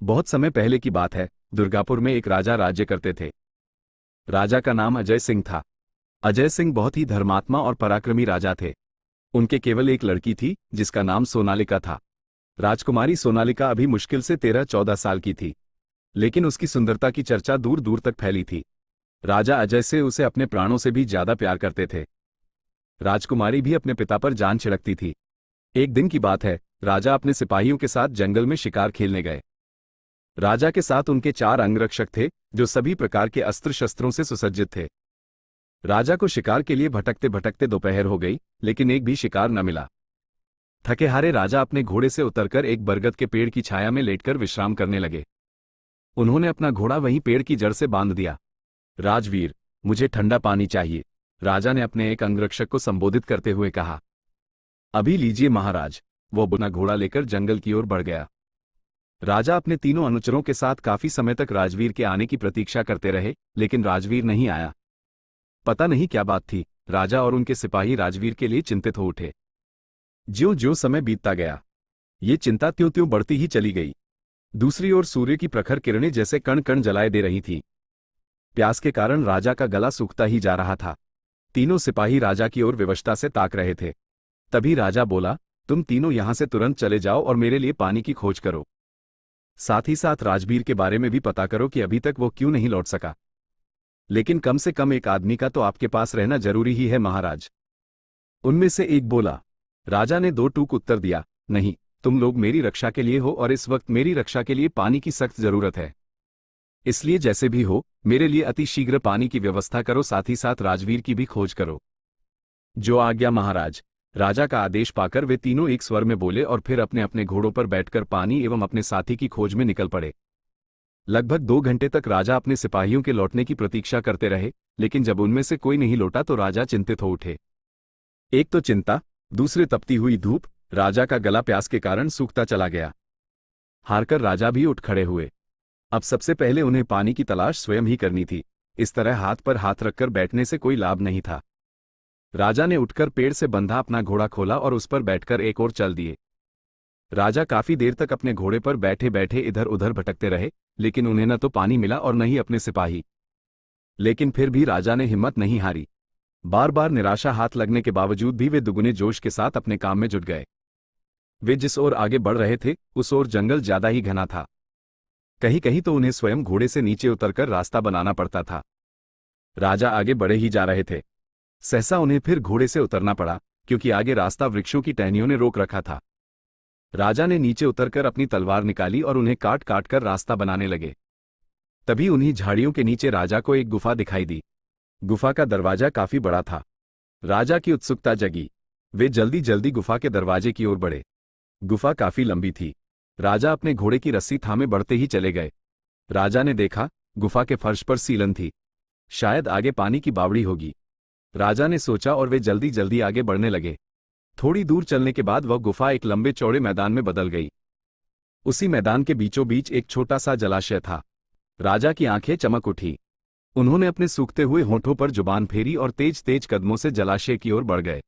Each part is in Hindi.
बहुत समय पहले की बात है। दुर्गापुर में एक राजा राज्य करते थे। राजा का नाम अजय सिंह था। अजय सिंह बहुत ही धर्मात्मा और पराक्रमी राजा थे। उनके केवल एक लड़की थी जिसका नाम सोनालिका था। राजकुमारी सोनालिका अभी मुश्किल से 13-14 साल की थी, लेकिन उसकी सुंदरता की चर्चा दूर दूर तक फैली थी। राजा अजय से उसे अपने प्राणों से भी ज्यादा प्यार करते थे। राजकुमारी भी अपने पिता पर जान छिड़कती थी। एक दिन की बात है, राजा अपने सिपाहियों के साथ जंगल में शिकार खेलने गए। राजा के साथ उनके 4 अंगरक्षक थे जो सभी प्रकार के अस्त्र शस्त्रों से सुसज्जित थे। राजा को शिकार के लिए भटकते भटकते दोपहर हो गई, लेकिन एक भी शिकार न मिला। थके हारे राजा अपने घोड़े से उतरकर एक बरगद के पेड़ की छाया में लेटकर विश्राम करने लगे। उन्होंने अपना घोड़ा वहीं पेड़ की जड़ से बांध दिया। राजवीर, मुझे ठंडा पानी चाहिए, राजा ने अपने एक अंगरक्षक को संबोधित करते हुए कहा। अभी लीजिए महाराज। वो अपना घोड़ा लेकर जंगल की ओर बढ़ गया। राजा अपने तीनों अनुचरों के साथ काफी समय तक राजवीर के आने की प्रतीक्षा करते रहे, लेकिन राजवीर नहीं आया। पता नहीं क्या बात थी, राजा और उनके सिपाही राजवीर के लिए चिंतित हो उठे। ज्यों ज्यों समय बीतता गया, ये चिंता त्यों त्यों बढ़ती ही चली गई। दूसरी ओर सूर्य की प्रखर किरणें जैसे कण कण जलाए दे रही थीं। प्यास के कारण राजा का गला सूखता ही जा रहा था। तीनों सिपाही राजा की ओर विवशता से ताक रहे थे। तभी राजा बोला, तुम तीनों यहां से तुरंत चले जाओ और मेरे लिए पानी की खोज करो। साथ ही साथ राजवीर के बारे में भी पता करो कि अभी तक वो क्यों नहीं लौट सका। लेकिन कम से कम एक आदमी का तो आपके पास रहना जरूरी ही है महाराज। उनमें से एक बोला। राजा ने 2 टूक उत्तर दिया, नहीं, तुम लोग मेरी रक्षा के लिए हो और इस वक्त मेरी रक्षा के लिए पानी की सख्त जरूरत है। इसलिए जैसे भी हो मेरे लिए अति शीघ्र पानी की व्यवस्था करो, साथ ही साथ राजवीर की भी खोज करो। जो आज्ञा महाराज। राजा का आदेश पाकर वे तीनों एक स्वर में बोले और फिर अपने अपने घोड़ों पर बैठकर पानी एवं अपने साथी की खोज में निकल पड़े। लगभग 2 घंटे तक राजा अपने सिपाहियों के लौटने की प्रतीक्षा करते रहे, लेकिन जब उनमें से कोई नहीं लौटा तो राजा चिंतित हो उठे। एक तो चिंता, दूसरे तपती हुई धूप, राजा का गला प्यास के कारण सूखता चला गया। हारकर राजा भी उठ खड़े हुए। अब सबसे पहले उन्हें पानी की तलाश स्वयं ही करनी थी। इस तरह हाथ पर हाथ रखकर बैठने से कोई लाभ नहीं था। राजा ने उठकर पेड़ से बंधा अपना घोड़ा खोला और उस पर बैठकर एक ओर चल दिए। राजा काफी देर तक अपने घोड़े पर बैठे बैठे इधर उधर भटकते रहे, लेकिन उन्हें न तो पानी मिला और न ही अपने सिपाही। लेकिन फिर भी राजा ने हिम्मत नहीं हारी। बार बार निराशा हाथ लगने के बावजूद भी वे दुगने जोश के साथ अपने काम में जुट गए। वे जिस ओर आगे बढ़ रहे थे उस ओर जंगल ज्यादा ही घना था। कहीं कहीं तो उन्हें स्वयं घोड़े से नीचे उतरकर रास्ता बनाना पड़ता था। राजा आगे बढ़े ही जा रहे थे। सहसा उन्हें फिर घोड़े से उतरना पड़ा, क्योंकि आगे रास्ता वृक्षों की टहनियों ने रोक रखा था। राजा ने नीचे उतरकर अपनी तलवार निकाली और उन्हें काट काट कर रास्ता बनाने लगे। तभी उन्हीं झाड़ियों के नीचे राजा को एक गुफा दिखाई दी। गुफा का दरवाजा काफी बड़ा था। राजा की उत्सुकता जगी। वे जल्दी जल्दी गुफा के दरवाजे की ओर बढ़े। गुफा काफी लंबी थी। राजा अपने घोड़े की रस्सी थामे बढ़ते ही चले गए। राजा ने देखा, गुफा के फर्श पर सीलन थी। शायद आगे पानी की बावड़ी होगी। राजा ने सोचा और वे जल्दी जल्दी आगे बढ़ने लगे। थोड़ी दूर चलने के बाद वह गुफा एक लंबे चौड़े मैदान में बदल गई। उसी मैदान के बीचों बीच एक छोटा सा जलाशय था। राजा की आंखें चमक उठी। उन्होंने अपने सूखते हुए होंठों पर जुबान फेरी और तेज तेज कदमों से जलाशय की ओर बढ़ गए।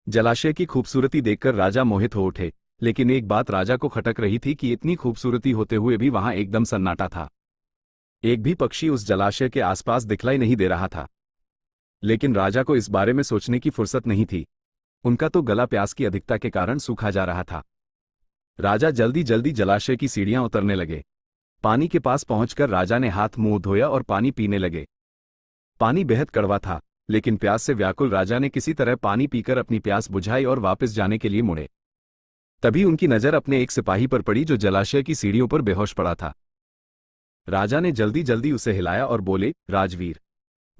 जलाशय की खूबसूरती देखकर राजा मोहित हो उठे, लेकिन एक बात राजा को खटक रही थी कि इतनी खूबसूरती होते हुए भी वहां एकदम सन्नाटा था। एक भी पक्षी उस जलाशय के आसपास दिखलाई नहीं दे रहा था। लेकिन राजा को इस बारे में सोचने की फुर्सत नहीं थी। उनका तो गला प्यास की अधिकता के कारण सूखा जा रहा था। राजा जल्दी जल्दी जलाशय की सीढ़ियां उतरने लगे। पानी के पास पहुंचकर राजा ने हाथ मुंह धोया और पानी पीने लगे। पानी बेहद कड़वा था, लेकिन प्यास से व्याकुल राजा ने किसी तरह पानी पीकर अपनी प्यास बुझाई और वापस जाने के लिए मुड़े। तभी उनकी नजर अपने एक सिपाही पर पड़ी जो जलाशय की सीढ़ियों पर बेहोश पड़ा था। राजा ने जल्दी जल्दी उसे हिलाया और बोले, राजवीर।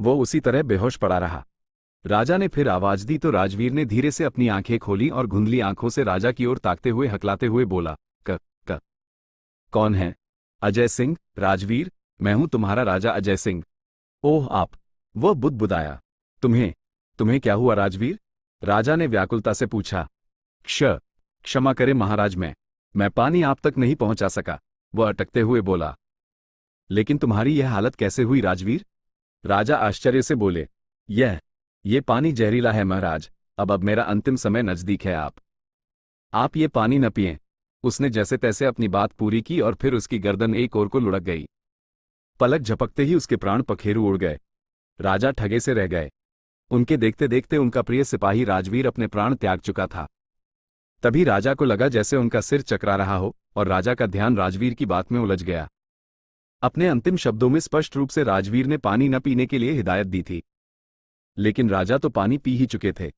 वो उसी तरह बेहोश पड़ा रहा। राजा ने फिर आवाज दी तो राजवीर ने धीरे से अपनी आंखें खोली और धुंधली आंखों से राजा की ओर ताकते हुए हकलाते हुए बोला, क कौन है? अजय सिंह, राजवीर, मैं हूं तुम्हारा राजा अजय सिंह। ओह आप! वह बुदबुदाया। तुम्हें क्या हुआ राजवीर? राजा ने व्याकुलता से पूछा। क्षमा करें महाराज, मैं पानी आप तक नहीं पहुंचा सका, वह अटकते हुए बोला। लेकिन तुम्हारी यह हालत कैसे हुई राजवीर? राजा आश्चर्य से बोले, ये पानी जहरीला है महाराज। अब मेरा अंतिम समय नजदीक है। आप ये पानी न पिएं। उसने जैसे तैसे अपनी बात पूरी की और फिर उसकी गर्दन एक ओर को लुढ़क गई। पलक झपकते ही उसके प्राण पखेरु उड़ गए। राजा ठगे से रह गए। उनके देखते देखते उनका प्रिय सिपाही राजवीर अपने प्राण त्याग चुका था। तभी राजा को लगा जैसे उनका सिर चकरा रहा हो और राजा का ध्यान राजवीर की बात में उलझ गया। अपने अंतिम शब्दों में स्पष्ट रूप से राजवीर ने पानी न पीने के लिए हिदायत दी थी, लेकिन राजा तो पानी पी ही चुके थे।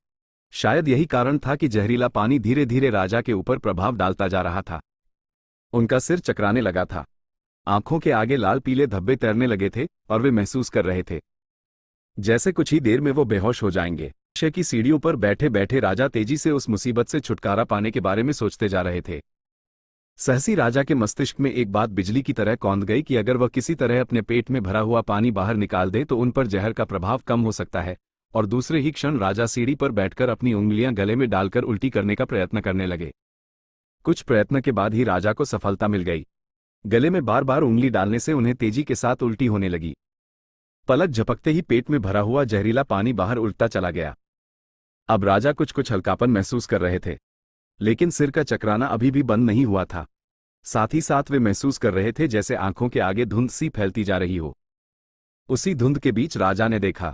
शायद यही कारण था कि जहरीला पानी धीरे धीरे राजा के ऊपर प्रभाव डालता जा रहा था। उनका सिर चकराने लगा था, आंखों के आगे लाल पीले धब्बे तैरने लगे थे और वे महसूस कर रहे थे जैसे कुछ ही देर में वो बेहोश हो जाएंगे। जलाशय की सीढ़ियों पर बैठे बैठे राजा तेजी से उस मुसीबत से छुटकारा पाने के बारे में सोचते जा रहे थे। सहसी राजा के मस्तिष्क में एक बात बिजली की तरह कौंध गई कि अगर वह किसी तरह अपने पेट में भरा हुआ पानी बाहर निकाल दे तो उन पर जहर का प्रभाव कम हो सकता है। और दूसरे ही क्षण राजा सीढ़ी पर बैठकर अपनी उंगलियां गले में डालकर उल्टी करने का प्रयत्न करने लगे। कुछ प्रयत्न के बाद ही राजा को सफलता मिल गई। गले में बार बार उंगली डालने से उन्हें तेजी के साथ उल्टी होने लगी। पलक झपकते ही पेट में भरा हुआ जहरीला पानी बाहर उल्टता चला गया। अब राजा कुछ कुछ हल्कापन महसूस कर रहे थे, लेकिन सिर का चकराना अभी भी बंद नहीं हुआ था। साथ ही साथ वे महसूस कर रहे थे जैसे आंखों के आगे धुंध सी फैलती जा रही हो। उसी धुंध के बीच राजा ने देखा,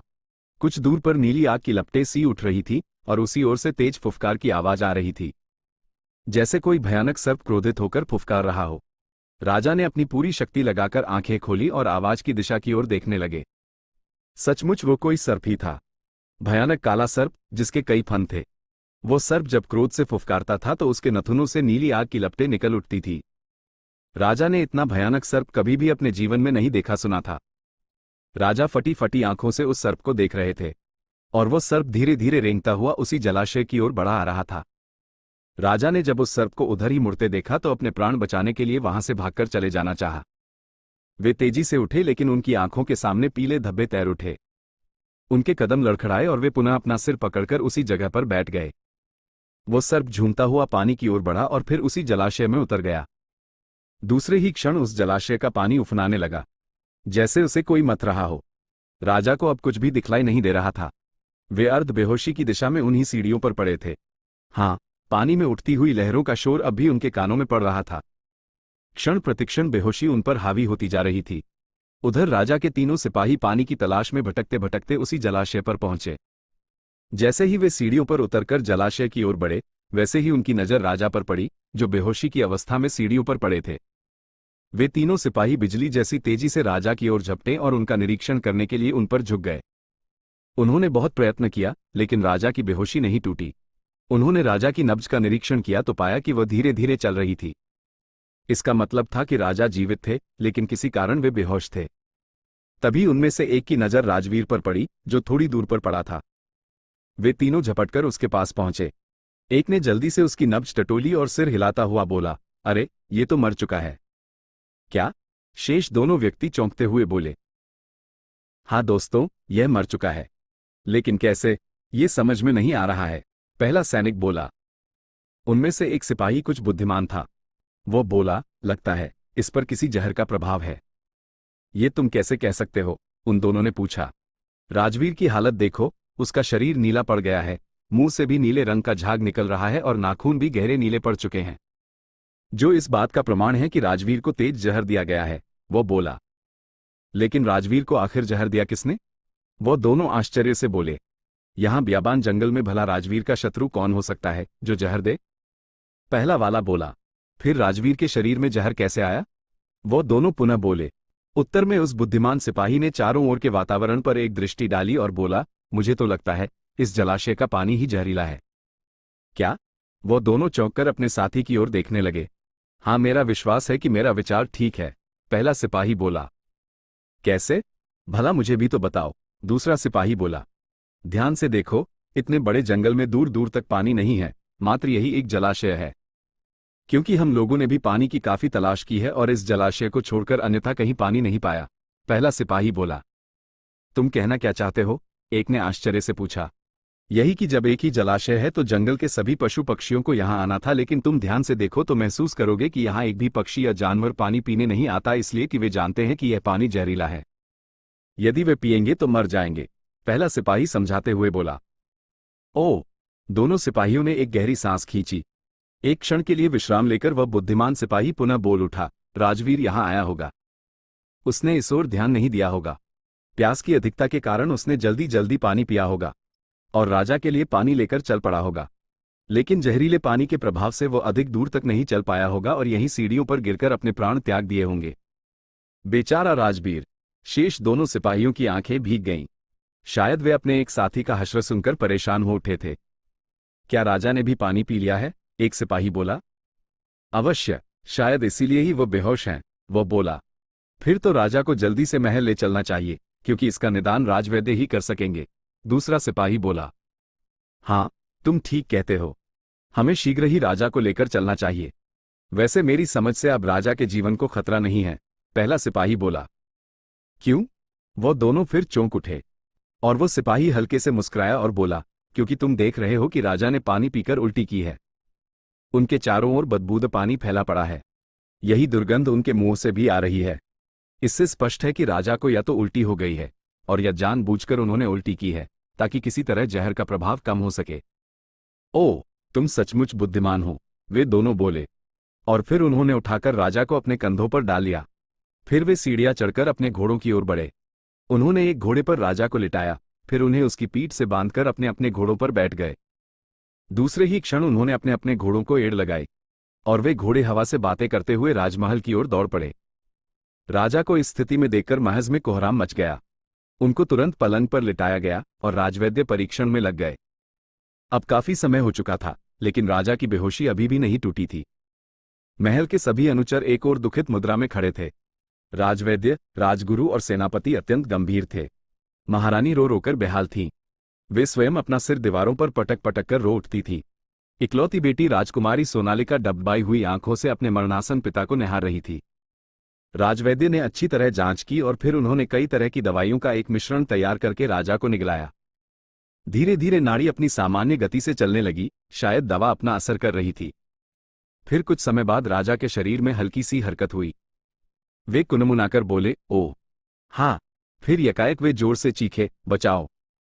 कुछ दूर पर नीली आग की लपटें सी उठ रही थी और उसी ओर से तेज फुफकार की आवाज आ रही थी, जैसे कोई भयानक सर्प क्रोधित होकर फुफकार रहा हो। राजा ने अपनी पूरी शक्ति लगाकर आंखें खोली और आवाज की दिशा की ओर देखने लगे। सचमुच वो कोई सर्प ही था, भयानक काला सर्प जिसके कई फन थे। वो सर्प जब क्रोध से फुफकारता था तो उसके नथुनों से नीली आग की लपटें निकल उठती थी। राजा ने इतना भयानक सर्प कभी भी अपने जीवन में नहीं देखा सुना था। राजा फटी फटी आंखों से उस सर्प को देख रहे थे और वो सर्प धीरे धीरे रेंगता हुआ उसी जलाशय की ओर बढ़ा आ रहा था। राजा ने जब उस सर्प को उधर ही मुड़ते देखा तो अपने प्राण बचाने के लिए वहां से भागकर चले जाना चाहा। वे तेजी से उठे, लेकिन उनकी आंखों के सामने पीले धब्बे तैर उठे। उनके कदम लड़खड़ाए और वे पुनः अपना सिर पकड़कर उसी जगह पर बैठ गए। वो सर्प झूमता हुआ पानी की ओर बढ़ा और फिर उसी जलाशय में उतर गया। दूसरे ही क्षण उस जलाशय का पानी उफनाने लगा, जैसे उसे कोई मथ रहा हो। राजा को अब कुछ भी दिखलाई नहीं दे रहा था। वे अर्ध बेहोशी की दिशा में उन्हीं सीढ़ियों पर पड़े थे। हाँ, पानी में उठती हुई लहरों का शोर अब भी उनके कानों में पड़ रहा था। क्षण प्रतिक्षण बेहोशी उन पर हावी होती जा रही थी। उधर राजा के तीनों सिपाही पानी की तलाश में भटकते भटकते उसी जलाशय पर पहुंचे। जैसे ही वे सीढ़ियों पर उतरकर जलाशय की ओर बढ़े, वैसे ही उनकी नजर राजा पर पड़ी, जो बेहोशी की अवस्था में सीढ़ियों पर पड़े थे। वे तीनों सिपाही बिजली जैसी तेजी से राजा की ओर झपटे और उनका निरीक्षण करने के लिए उन पर झुक गए। उन्होंने बहुत प्रयत्न किया, लेकिन राजा की बेहोशी नहीं टूटी। उन्होंने राजा की नब्ज का निरीक्षण किया तो पाया कि वह धीरे धीरे चल रही थी। इसका मतलब था कि राजा जीवित थे, लेकिन किसी कारण वे बेहोश थे। तभी उनमें से एक की नजर राजवीर पर पड़ी, जो थोड़ी दूर पर पड़ा था। वे तीनों झपटकर उसके पास पहुंचे। एक ने जल्दी से उसकी नब्ज टटोली और सिर हिलाता हुआ बोला, अरे, ये तो मर चुका है। क्या? शेष दोनों व्यक्ति चौंकते हुए बोले। हाँ दोस्तों, यह मर चुका है। लेकिन कैसे, ये समझ में नहीं आ रहा है, पहला सैनिक बोला। उनमें से एक सिपाही कुछ बुद्धिमान था। वो बोला, लगता है इस पर किसी जहर का प्रभाव है। ये तुम कैसे कह सकते हो? उन दोनों ने पूछा। राजवीर की हालत देखो, उसका शरीर नीला पड़ गया है, मुंह से भी नीले रंग का झाग निकल रहा है और नाखून भी गहरे नीले पड़ चुके हैं, जो इस बात का प्रमाण है कि राजवीर को तेज जहर दिया गया है, वो बोला। लेकिन राजवीर को आखिर जहर दिया किसने? वो दोनों आश्चर्य से बोले। यहां बियाबान जंगल में भला राजवीर का शत्रु कौन हो सकता है जो जहर दे? पहला वाला बोला। फिर राजवीर के शरीर में जहर कैसे आया? वो दोनों पुनः बोले। उत्तर में उस बुद्धिमान सिपाही ने चारों ओर के वातावरण पर एक दृष्टि डाली और बोला, मुझे तो लगता है इस जलाशय का पानी ही जहरीला है। क्या? वो दोनों चौंककर अपने साथी की ओर देखने लगे। हाँ, मेरा विश्वास है कि मेरा विचार ठीक है, पहला सिपाही बोला। कैसे? भला मुझे भी तो बताओ, दूसरा सिपाही बोला। ध्यान से देखो, इतने बड़े जंगल में दूर दूर तक पानी नहीं है, मात्र यही एक जलाशय है। क्योंकि हम लोगों ने भी पानी की काफी तलाश की है और इस जलाशय को छोड़कर अन्यथा कहीं पानी नहीं पाया, पहला सिपाही बोला। तुम कहना क्या चाहते हो? एक ने आश्चर्य से पूछा। यही कि जब एक ही जलाशय है तो जंगल के सभी पशु पक्षियों को यहां आना था, लेकिन तुम ध्यान से देखो तो महसूस करोगे कि यहां एक भी पक्षी या जानवर पानी पीने नहीं आता, इसलिए कि वे जानते हैं कि यह पानी जहरीला है। यदि वे पिएंगे तो मर जाएंगे, पहला सिपाही समझाते हुए बोला। ओह! दोनों सिपाहियों ने एक गहरी सांस खींची। एक क्षण के लिए विश्राम लेकर वह बुद्धिमान सिपाही पुनः बोल उठा, राजवीर यहां आया होगा। उसने इस ओर ध्यान नहीं दिया होगा। प्यास की अधिकता के कारण उसने जल्दी जल्दी पानी पिया होगा और राजा के लिए पानी लेकर चल पड़ा होगा। लेकिन जहरीले पानी के प्रभाव से वो अधिक दूर तक नहीं चल पाया होगा और यहीं सीढ़ियों पर गिरकर अपने प्राण त्याग दिए होंगे। बेचारा राजवीर। शेष दोनों सिपाहियों की आंखें भीग गईं। शायद वे अपने एक साथी का हश्र सुनकर परेशान हो उठे थे। क्या राजा ने भी पानी पी लिया है? एक सिपाही बोला। अवश्य, शायद इसीलिए ही वो बेहोश हैं, वो बोला। फिर तो राजा को जल्दी से महल ले चलना चाहिए, क्योंकि इसका निदान राजवैद्य ही कर सकेंगे, दूसरा सिपाही बोला। हाँ, तुम ठीक कहते हो। हमें शीघ्र ही राजा को लेकर चलना चाहिए। वैसे मेरी समझ से अब राजा के जीवन को खतरा नहीं है, पहला सिपाही बोला। क्यों? वो दोनों फिर चौंक उठे और वो सिपाही हल्के से मुस्कुराया और बोला, क्योंकि तुम देख रहे हो कि राजा ने पानी पीकर उल्टी की है। उनके चारों ओर बदबूदार पानी फैला पड़ा है। यही दुर्गंध उनके मुंह से भी आ रही है। इससे स्पष्ट है कि राजा को या तो उल्टी हो गई है और या जानबूझकर उन्होंने उल्टी की है ताकि किसी तरह जहर का प्रभाव कम हो सके। ओह, तुम सचमुच बुद्धिमान हो, वे दोनों बोले। और फिर उन्होंने उठाकर राजा को अपने कंधों पर डाल लिया। फिर वे सीढ़ियां चढ़कर अपने घोड़ों की ओर बढ़े। उन्होंने एक घोड़े पर राजा को लिटाया, फिर उन्हें उसकी पीठ से बांधकर अपने अपने घोड़ों पर बैठ गए। दूसरे ही क्षण उन्होंने अपने अपने घोड़ों को एड़ लगाई और वे घोड़े हवा से बातें करते हुए राजमहल की ओर दौड़ पड़े। राजा को इस स्थिति में देखकर महज में कोहराम मच गया। उनको तुरंत पलंग पर लिटाया गया और राजवैद्य परीक्षण में लग गए। अब काफी समय हो चुका था, लेकिन राजा की बेहोशी अभी भी नहीं टूटी थी। महल के सभी अनुचर एक और दुखित मुद्रा में खड़े थे। राजवैद्य, राजगुरु और सेनापति अत्यंत गंभीर थे। महारानी रो रोकर बेहाल थीं। वे स्वयं अपना सिर दीवारों पर पटक पटक कर रो उठती थी। इकलौती बेटी राजकुमारी सोनालिका डबडबाई हुई आंखों से अपने मरणासन पिता को निहार रही थी। राजवैद्य ने अच्छी तरह जांच की और फिर उन्होंने कई तरह की दवाइयों का एक मिश्रण तैयार करके राजा को निगलाया। धीरे धीरे नाड़ी अपनी सामान्य गति से चलने लगी, शायद दवा अपना असर कर रही थी। फिर कुछ समय बाद राजा के शरीर में हल्की सी हरकत हुई। वे कुनमुनाकर बोले, ओह हाँ। फिर यकाएक वे जोर से चीखे, बचाओ।